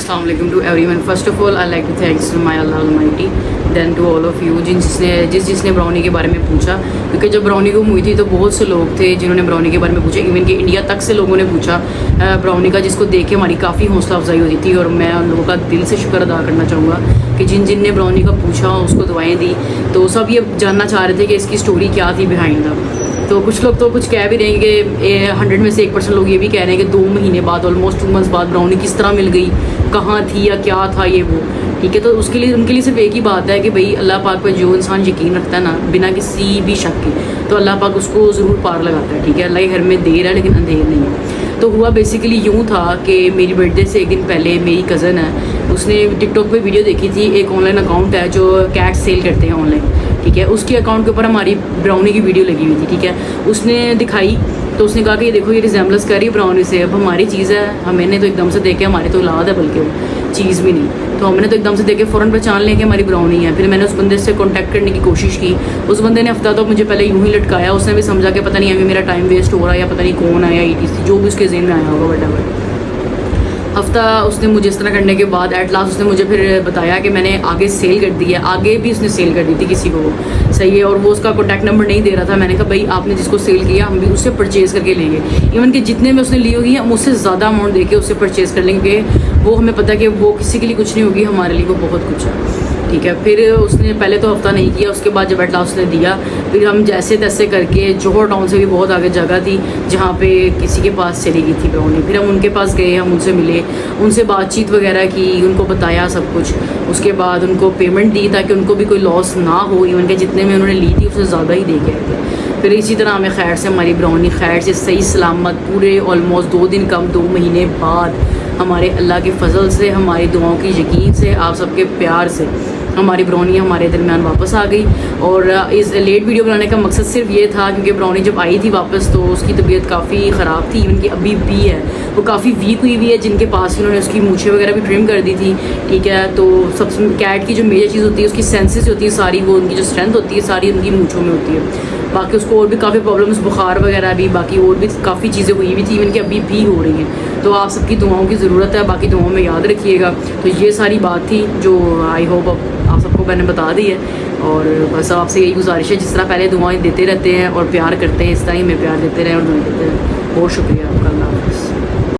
Assalamu alaikum to everyone. First of all, I'd like to thanks to my Allah Almighty, then to all of you जिसने brownie के बारे में पूछा, क्योंकि जब ब्राउनी को हुई थी तो बहुत से लोग थे जिन्होंने ब्राउनी के बारे में पूछा, इवन कि इंडिया तक से लोगों ने पूछा ब्राउनी का, जिसको देख के हमारी काफ़ी हौसला अफजाई होती थी। और मैं उन लोगों का दिल से शुक्र अदा करना चाहूँगा कि जिन ने ब्राउनी का पूछा उसको दुआएँ दी। तो सब ये जानना चाह रहे थे कि इसकी स्टोरी क्या थी बिहाइंड द। तो कुछ लोग तो कुछ कह भी रहे हैं कि 100 में से 1% लोग ये भी कह रहे हैं कि 2 महीने बाद, ऑलमोस्ट 2 मंथ्स बाद ब्राउनी किस तरह मिल गई, कहाँ थी या क्या था ये वो। ठीक है, तो उसके लिए उनके लिए सिर्फ एक ही बात है कि भाई अल्लाह पाक पे जो इंसान यकीन रखता है ना बिना किसी भी शक के, तो अल्लाह पाक उसको ज़रूर पार लगाता है। ठीक है, अल्लाह के घर में देर है लेकिन अंधेर नहीं है। तो हुआ बेसिकली यूँ था कि मेरी बर्थडे से एक दिन पहले मेरी कज़न है, उसने टिकटॉक पे वीडियो देखी थी। एक ऑनलाइन अकाउंट है जो कैट सेल करते हैं ऑनलाइन, ठीक है, उसके अकाउंट के ऊपर हमारी ब्राउनी की वीडियो लगी हुई थी। ठीक है, उसने दिखाई तो उसने कहा कि ये देखो ये रिजेम्बलेंस कर रही है ब्राउनी से। अब हमारी चीज़ है, मैंने तो एकदम से देखे, हमारी तो औलाद है बल्कि वो चीज़ भी नहीं, तो हमने तो एकदम से देखे फ़ौरन पहचान लिया कि हमारी ब्राउनी है। फिर मैंने उस बंदे से कांटेक्ट करने की कोशिश की, उस बंदे ने हफ्ता तो मुझे पहले यूँ ही लटकाया। उसने भी समझा कि पता नहीं अभी मेरा टाइम वेस्ट हो रहा है या पता नहीं कौन आया ETC, जो भी उसके ज़हन में आया होगा व्हाटएवर। हफ्ता उसने मुझे इस तरह करने के बाद एट लास्ट उसने मुझे फिर बताया कि मैंने आगे सेल कर दी है, आगे भी उसने सेल कर दी थी किसी को, सही है। और वो उसका कॉन्टैक्ट नंबर नहीं दे रहा था। मैंने कहा भाई आपने जिसको सेल किया हम भी उससे परचेज़ करके लेंगे, इवन कि जितने में उसने ली होगी हम उससे ज़्यादा अमाउंट दे के उससे परचेज़ कर लेंगे। वो हमें पता है कि वो किसी के लिए कुछ नहीं होगी, हमारे लिए वो बहुत कुछ है। ठीक है, फिर उसने पहले तो हफ्ता नहीं किया, उसके बाद जब एट लास्ट उसने दिया, फिर हम जैसे तैसे करके जोहर टाउन से भी बहुत आगे जगह थी जहाँ पे किसी के पास चली गई थी ब्राउनी। फिर हम उनके पास गए, हम उनसे मिले, उनसे बातचीत वगैरह की, उनको बताया सब कुछ। उसके बाद उनको पेमेंट दी ताकि उनको भी कोई लॉस ना हो, इवन के जितने में उन्होंने ली थी उससे ज़्यादा ही दे के आए थे। फिर इसी तरह हमें खैर से हमारी ब्राउनी खैर से सही सलामत पूरे ऑलमोस्ट 2 दिन कम 2 महीने बाद हमारे अल्लाह के फजल से, हमारी दुआओं की यकीन से, आप सबके प्यार से हमारी ब्राउनी हमारे दरमियान वापस आ गई। और इस लेट वीडियो बनाने का मकसद सिर्फ ये था क्योंकि ब्राउनी जब आई थी वापस तो उसकी तबीयत काफ़ी ख़राब थी, इवन कि अभी भी है, वो काफ़ी वीक हुई हुई है। जिनके पास उन्होंने उसकी मूछें वगैरह भी ट्रिम कर दी थी। ठीक है, तो सबसे कैट की जो मेजर चीज़ होती है उसकी सेंसेस होती है सारी, वो उनकी जो स्ट्रेंथ होती है सारी उनकी मूछों में होती है। बाकी उसको और भी काफ़ी प्रॉब्लम्स, बुखार वगैरह भी, बाकी और भी काफ़ी चीज़ें हुई हुई थी, इवन कि अभी भी हो रही हैं। तो आप सबकी दुआओं की ज़रूरत है, बाकी दुआओं में याद रखिएगा। तो ये सारी बात थी जो आई होप आप सबको मैंने बता दी है। और बस आपसे यही गुजारिश है, जिस तरह पहले दुआएं देते रहते हैं और प्यार करते हैं, इस तरह ही हमें प्यार देते रहें और दुआएं देते रहें। बहुत शुक्रिया आपका। अल्लाह।